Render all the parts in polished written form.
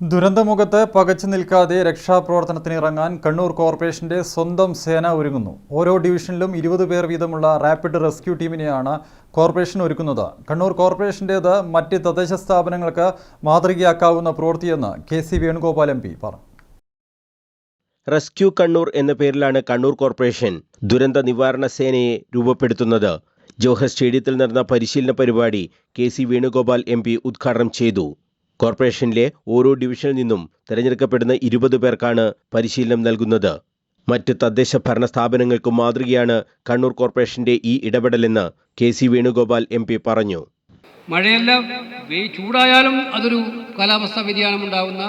ദുരന്തമുഖത്ത് പകച്ചു നിൽക്കാതെ രക്ഷാപ്രവർത്തനത്തിനിറങ്ങാൻ കണ്ണൂർ കോർപ്പറേഷന്റെ സ്വന്തം സേന ഒരുങ്ങുന്നു. ഓരോ ഡിവിഷനിലും 20 പേർ വീതമുള്ള റാപ്പിഡ് റെസ്ക്യൂ ടീമിനെയാണ് കോർപ്പറേഷൻ ഒരുക്കുന്നത്. കണ്ണൂർ കോർപ്പറേഷന്റേത് മറ്റ് തദ്ദേശ സ്ഥാപനങ്ങൾക്ക് മാതൃകയാക്കാവുന്ന പ്രവൃത്തിയെന്ന് KC വേണുഗോപാൽ MP പറഞ്ഞു. റെസ്ക്യൂ കണ്ണൂർ എന്ന പേരിലാണ് കണ്ണൂർ കോർപ്പറേഷൻ ദുരന്ത നിവാരണ സേനയെ രൂപപ്പെടുത്തുന്നത്. ജോഹർ സ്റ്റേഡിയത്തിൽ നടന്ന പരിശീലന പരിപാടി KC വേണുഗോപാൽ MP ഉദ്ഘാടനം ചെയ്തു. കോർപ്പറേഷനിലെ ഓരോ ഡിവിഷനിൽ നിന്നും തിരഞ്ഞെടുക്കപ്പെടുന്ന 20 പേർക്കാണ് പരിശീലനം നൽകുന്നത്. മറ്റ് തദ്ദേശ ഭരണ സ്ഥാപനങ്ങൾക്കും മാതൃകയാണ് കണ്ണൂർ കോർപ്പറേഷന്റെ ഈ ഇടപെടലെന്ന് KC വേണുഗോപാൽ MP പറഞ്ഞു. മഴയല്ല ചൂടായാലും അതൊരു കാലാവസ്ഥാ വ്യതിയാനം ഉണ്ടാകുന്ന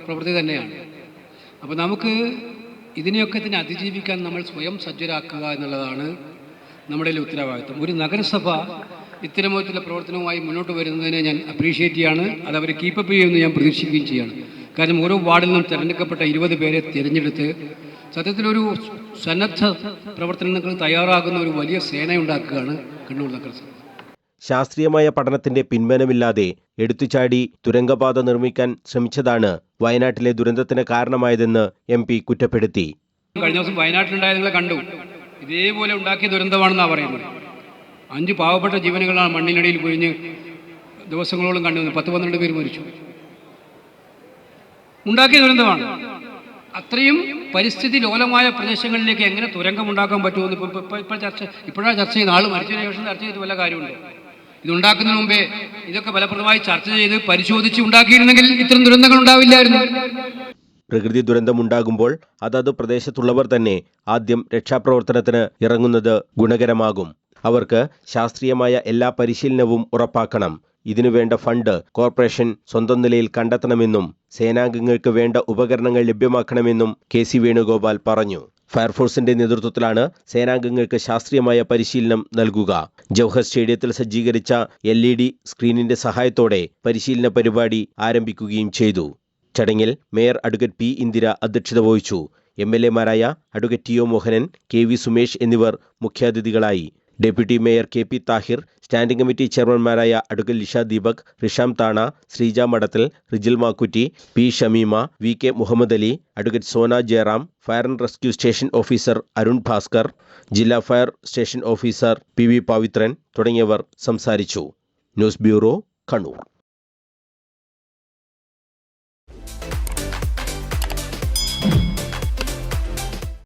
പ്രവൃത്തി തന്നെയാണ്. അപ്പോൾ നമുക്ക് ഇതിനെയൊക്കെ അതിജീവിക്കാൻ നമ്മൾ സ്വയം സജ്ജരാക്കുക എന്നുള്ളതാണ് നമ്മുടെ ഉത്തരവാദിത്വം. ഒരു നഗരസഭ ഇത്തരത്തിലുള്ള പ്രവർത്തനവുമായി മുന്നോട്ട് വരുന്നതിനെ ഞാൻ അപ്രീഷിയേറ്റ് ചെയ്യാണ്. അത് അവർ കീപ്പപ്പ് ചെയ്യുമെന്ന് ഞാൻ പ്രതീക്ഷിക്കുകയും ചെയ്യാണ്. കാരണം ഓരോ വാർഡിൽ നിന്നും തിരഞ്ഞെടുക്കപ്പെട്ട 20 പേരെ തിരഞ്ഞെടുത്ത് സത്യത്തിലൊരു സന്നദ്ധ പ്രവർത്തനങ്ങൾ തയ്യാറാകുന്ന ഒരു വലിയ സേനയുണ്ടാക്കുകയാണ് കണ്ണൂർ നഗരസഭ. ശാസ്ത്രീയമായ പഠനത്തിന്റെ പിൻബലമില്ലാതെ എടുത്തുചാടി തുരങ്കപാത നിർമ്മിക്കാൻ ശ്രമിച്ചതാണ് വയനാട്ടിലെ ദുരന്തത്തിന് കാരണമായതെന്ന് MP കുറ്റപ്പെടുത്തി. കഴിഞ്ഞ ദിവസം വയനാട്ടിലുണ്ടായത് നിങ്ങൾ കണ്ടു. ഇതേപോലെ ഉണ്ടാക്കിയ ദുരന്തമാണെന്നാണ് പറയുന്നത്. 5 പാവപ്പെട്ട ജീവനുകളാണ് മണ്ണിനടിയിൽ പൊഴിഞ്ഞ് ദിവസങ്ങളോളം കണ്ടുവന്നത്. 10-12 പേര് മരിച്ചു. ഉണ്ടാക്കിയ ദുരന്തമാണ്. അത്രയും പരിസ്ഥിതി ലോലമായ പ്രദേശങ്ങളിലേക്ക് എങ്ങനെ തുരങ്കമുണ്ടാക്കാൻ പറ്റുമെന്ന് ഇപ്പോഴാണ് ചർച്ച ചെയ്യുന്നത്. ആൾ മരിച്ചതിന് ശേഷം ചർച്ച ചെയ്ത് വല്ല കാര്യമുണ്ടോ? ഇതുണ്ടാക്കുന്നതിന് മുമ്പേ ഇതൊക്കെ ഫലപ്രദമായി ചർച്ച ചെയ്ത് പരിശോധിച്ച് ഉണ്ടാക്കിയിരുന്നെങ്കിൽ ഇത്തരം ദുരന്തങ്ങൾ ഉണ്ടാവില്ലായിരുന്നു. പ്രകൃതി ദുരന്തമുണ്ടാകുമ്പോൾ അതത് പ്രദേശത്തുള്ളവർ തന്നെ ആദ്യം രക്ഷാപ്രവർത്തനത്തിന് ഇറങ്ങുന്നത് ഗുണകരമാകും. അവർക്ക് ശാസ്ത്രീയമായ എല്ലാ പരിശീലനവും ഉറപ്പാക്കണം. ഇതിനുവേണ്ട ഫണ്ട് കോർപ്പറേഷൻ സ്വന്തം നിലയിൽ കണ്ടെത്തണമെന്നും സേനാംഗങ്ങൾക്ക് വേണ്ട ഉപകരണങ്ങൾ ലഭ്യമാക്കണമെന്നും KC വേണുഗോപാൽ പറഞ്ഞു. ഫയർഫോഴ്സിന്റെ നേതൃത്വത്തിലാണ് സേനാംഗങ്ങൾക്ക് ശാസ്ത്രീയമായ പരിശീലനം നൽകുക. ജവഹർ സ്റ്റേഡിയത്തിൽ സജ്ജീകരിച്ച LED സ്ക്രീനിന്റെ സഹായത്തോടെ പരിശീലന പരിപാടി ആരംഭിക്കുകയും ചെയ്തു. ചടങ്ങിൽ മേയർ അഡ്വക്കേറ്റ് P. ഇന്ദിര അധ്യക്ഷത വഹിച്ചു. MLA-മാരായ advocate TO Mohanan, KV Sumesh എന്നിവർ മുഖ്യാതിഥികളായി. Deputy mayor KP Thahir, standing committee ചെയർമാൻമാരായ advocate Lisha Deepak, Risham Thana, Sreeja Madathil, Rijil Makkutty, P. Shameema, VK Muhammad Ali, advocate Sona Jayaram, fire and rescue station officer Arun Bhaskar, ജില്ലാ fire station officer PV Pavithran തുടങ്ങിയവർ സംസാരിച്ചു. News bureau, Kannur.